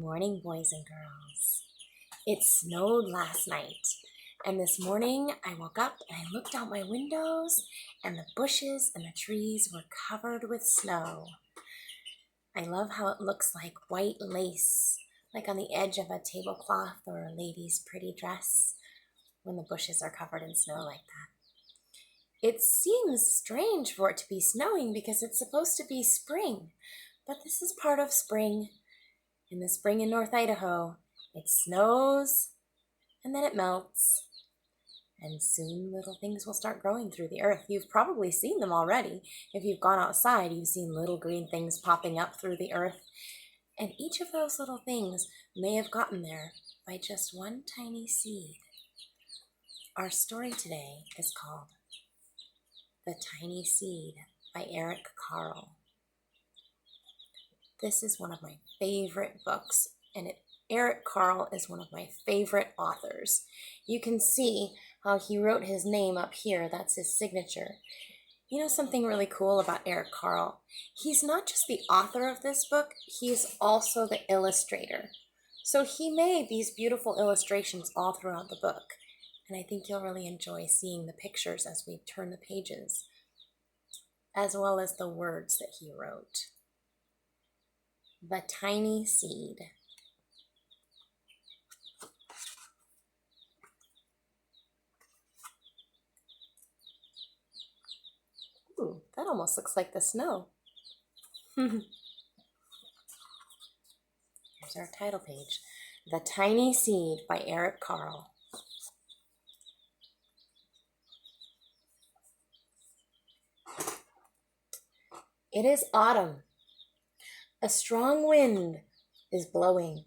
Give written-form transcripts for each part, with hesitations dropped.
morning, boys and girls. It snowed last night, and this morning I woke up and I looked out my windows, and the bushes and the trees were covered with snow. I love how it looks like white lace, like on the edge of a tablecloth or a lady's pretty dress when the bushes are covered in snow like that. It seems strange for it to be snowing because it's supposed to be spring, but this is part of spring. In the spring in North Idaho, it snows and then it melts, and soon little things will start growing through the earth. You've probably seen them already. If you've gone outside, you've seen little green things popping up through the earth, and each of those little things may have gotten there by just one tiny seed. Our story today is called The Tiny Seed by Eric Carle. This is one of my favorite books, and Eric Carle is one of my favorite authors. You can see how he wrote his name up here. That's his signature. You know something really cool about Eric Carle? He's not just the author of this book, he's also the illustrator. So he made these beautiful illustrations all throughout the book, and I think you'll really enjoy seeing the pictures as we turn the pages, as well as the words that he wrote. The Tiny Seed. Ooh, that almost looks like the snow. Here's our title page. The Tiny Seed by Eric Carle. It is autumn. A strong wind is blowing.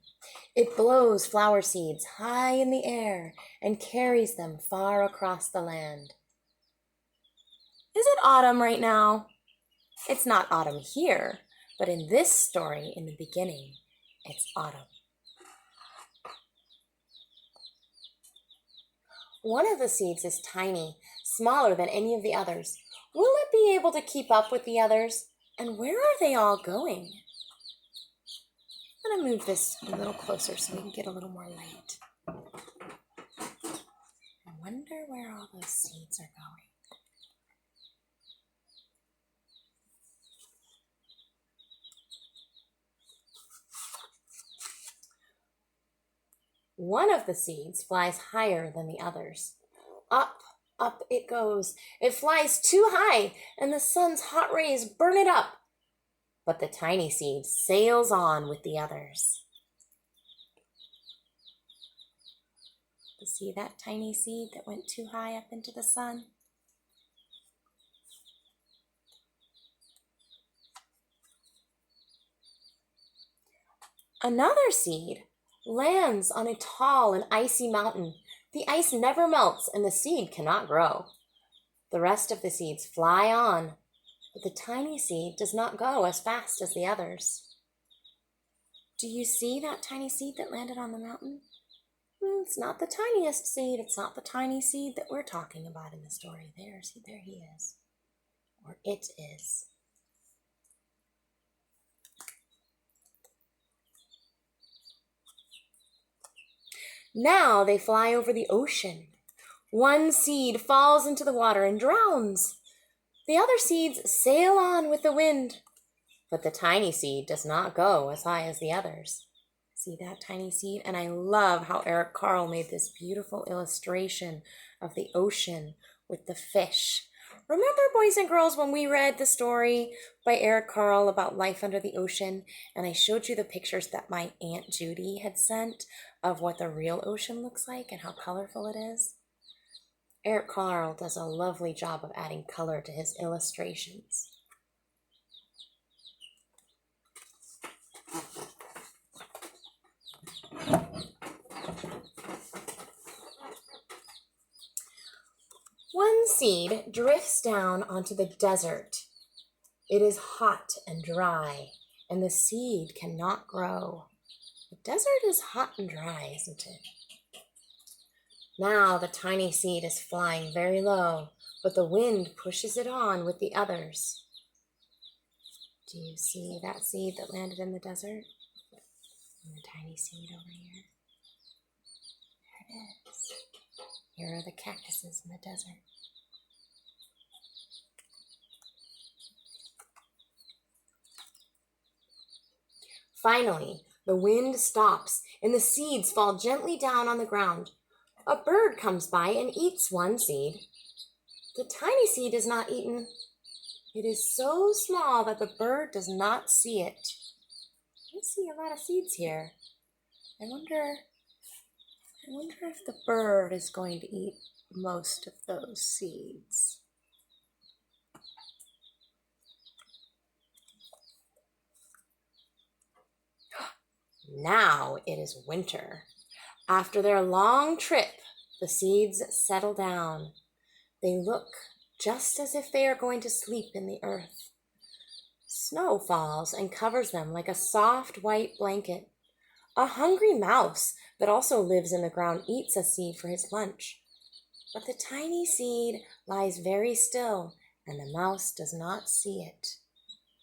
It blows flower seeds high in the air and carries them far across the land. Is it autumn right now? It's not autumn here, but in this story, in the beginning, it's autumn. One of the seeds is tiny, smaller than any of the others. Will it be able to keep up with the others? And where are they all going? I'm going to move this a little closer so we can get a little more light. I wonder where all those seeds are going. One of the seeds flies higher than the others. Up, up it goes. It flies too high, and the sun's hot rays burn it up. But the tiny seed sails on with the others. You see that tiny seed that went too high up into the sun? Another seed lands on a tall and icy mountain. The ice never melts and the seed cannot grow. The rest of the seeds fly on, but the tiny seed does not go as fast as the others. Do you see that tiny seed that landed on the mountain? It's not the tiniest seed. It's not the tiny seed that we're talking about in the story. There he is. Or it is. Now they fly over the ocean. One seed falls into the water and drowns. The other seeds sail on with the wind, but the tiny seed does not go as high as the others. See that tiny seed? And I love how Eric Carle made this beautiful illustration of the ocean with the fish. Remember, boys and girls, when we read the story by Eric Carle about life under the ocean, and I showed you the pictures that my Aunt Judy had sent of what the real ocean looks like and how colorful it is? Eric Carle does a lovely job of adding color to his illustrations. One seed drifts down onto the desert. It is hot and dry, and the seed cannot grow. The desert is hot and dry, isn't it? Now the tiny seed is flying very low, but the wind pushes it on with the others. Do you see that seed that landed in the desert? And the tiny tiny seed over here. There it is. Here are the cactuses in the desert. Finally, the wind stops and the seeds fall gently down on the ground. A bird comes by and eats one seed. The tiny seed is not eaten. It is so small that the bird does not see it. I see a lot of seeds here. I wonder if the bird is going to eat most of those seeds. Now it is winter. After their long trip, the seeds settle down. They look just as if they are going to sleep in the earth. Snow falls and covers them like a soft white blanket. A hungry mouse that also lives in the ground eats a seed for his lunch. But the tiny seed lies very still, and the mouse does not see it.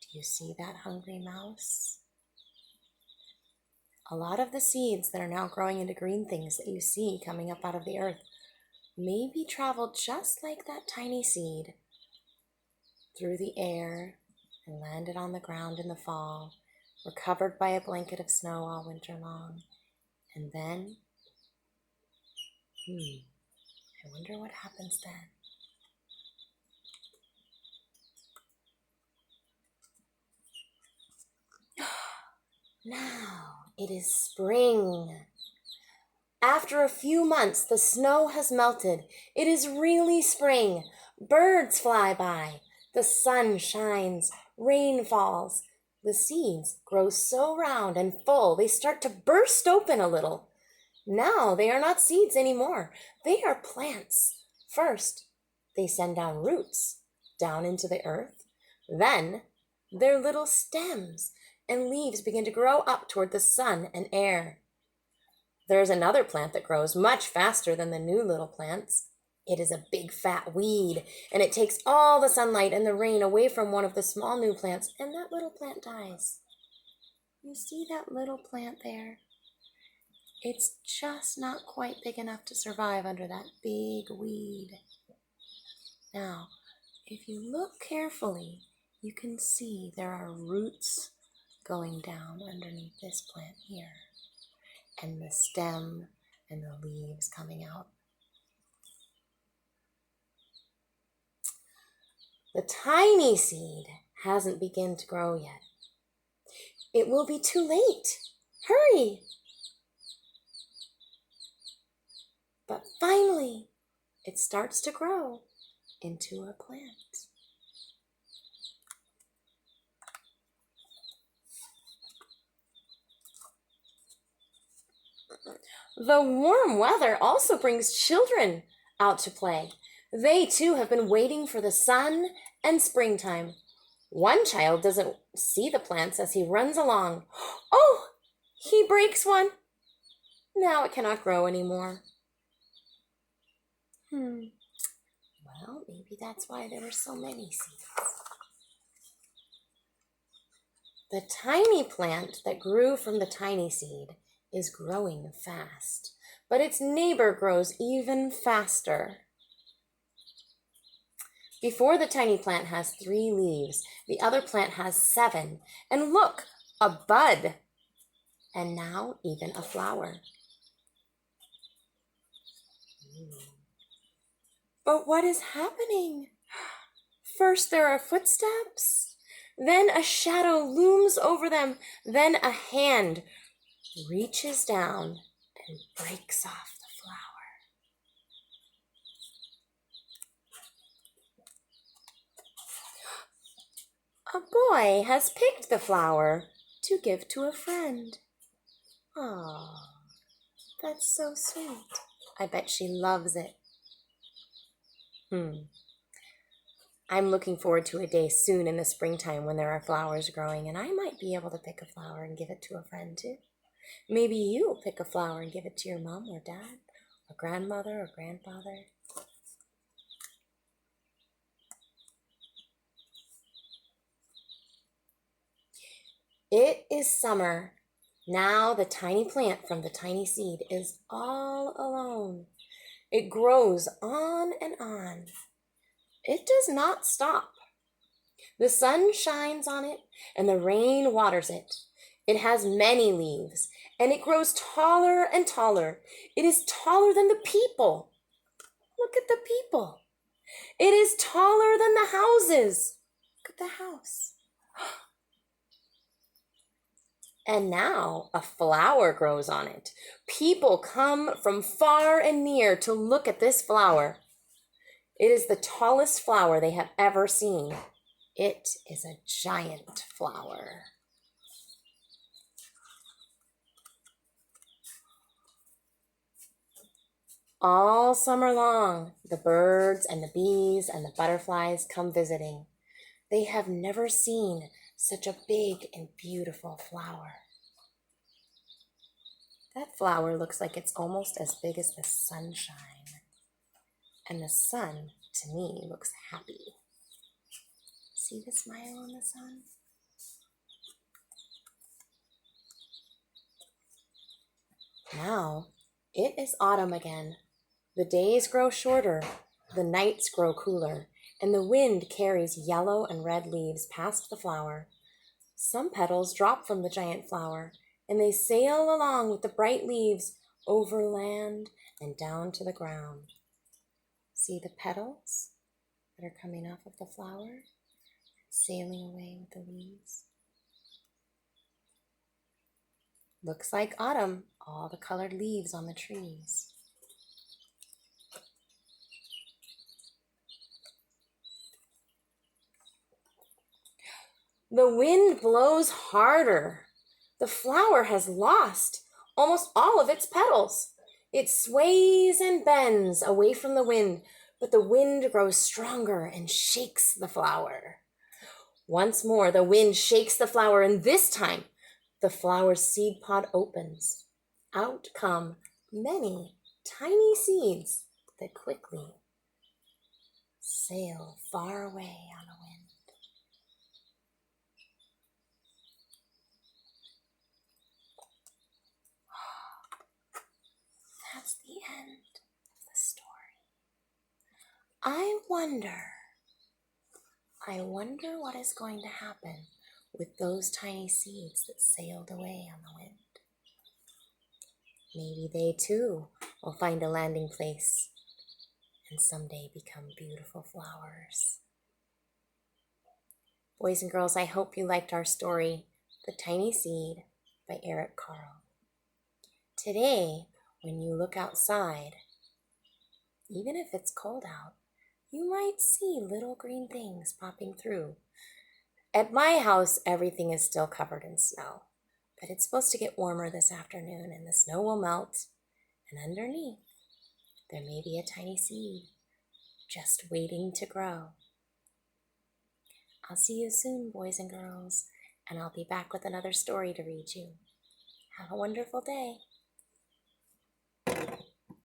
Do you see that hungry mouse? A lot of the seeds that are now growing into green things that you see coming up out of the earth maybe traveled just like that tiny seed through the air and landed on the ground in the fall, were covered by a blanket of snow all winter long. And then, I wonder what happens then. Now it is spring. After a few months, the snow has melted. It is really spring. Birds fly by. The sun shines. Rain falls. The seeds grow so round and full, they start to burst open a little. Now they are not seeds anymore. They are plants. First, they send down roots down into the earth. Then, their little stems and leaves begin to grow up toward the sun and air. There's another plant that grows much faster than the new little plants. It is a big fat weed, and it takes all the sunlight and the rain away from one of the small new plants, and that little plant dies. You see that little plant there? It's just not quite big enough to survive under that big weed. Now, if you look carefully, you can see there are roots going down underneath this plant here, and the stem and the leaves coming out. The tiny seed hasn't begun to grow yet. It will be too late. Hurry! But finally, it starts to grow into a plant. The warm weather also brings children out to play. They too have been waiting for the sun and springtime. One child doesn't see the plants as he runs along. Oh, he breaks one. Now it cannot grow anymore. Well, maybe that's why there were so many seeds. The tiny plant that grew from the tiny seed is growing fast, but its neighbor grows even faster. Before the tiny plant has 3 leaves, the other plant has 7. And look, a bud, and now even a flower. But what is happening? First there are footsteps, then a shadow looms over them, then a hand reaches down and breaks off the flower. A boy has picked the flower to give to a friend. Oh, that's so sweet. I bet she loves it. I'm looking forward to a day soon in the springtime when there are flowers growing, and I might be able to pick a flower and give it to a friend too. Maybe you'll pick a flower and give it to your mom or dad, or grandmother or grandfather. It is summer, Now the tiny plant from the tiny seed is all alone. It grows on and on. It does not stop. The sun shines on it and the rain waters it. It has many leaves and it grows taller and taller. It is taller than the people. Look at the people. It is taller than the houses. Look at the house. And now a flower grows on it. People come from far and near to look at this flower. It is the tallest flower they have ever seen. It is a giant flower. All summer long, the birds and the bees and the butterflies come visiting. They have never seen such a big and beautiful flower. That flower looks like it's almost as big as the sunshine. And the sun, to me, looks happy. See the smile on the sun? Now, it is autumn again. The days grow shorter, the nights grow cooler, and the wind carries yellow and red leaves past the flower. Some petals drop from the giant flower, and they sail along with the bright leaves over land and down to the ground. See the petals that are coming off of the flower, sailing away with the leaves? Looks like autumn, all the colored leaves on the trees. The wind blows harder. The flower has lost almost all of its petals. It sways and bends away from the wind, but the wind grows stronger and shakes the flower. Once more, the wind shakes the flower, and this time, the flower's seed pod opens. Out come many tiny seeds that quickly sail far away on the wind. That's the end of the story. I wonder what is going to happen with those tiny seeds that sailed away on the wind. Maybe they too will find a landing place and someday become beautiful flowers. Boys and girls, I hope you liked our story, The Tiny Seed by Eric Carle. Today, when you look outside, even if it's cold out, you might see little green things popping through. At my house, everything is still covered in snow, but it's supposed to get warmer this afternoon and the snow will melt, and underneath, there may be a tiny seed just waiting to grow. I'll see you soon, boys and girls, and I'll be back with another story to read you. Have a wonderful day.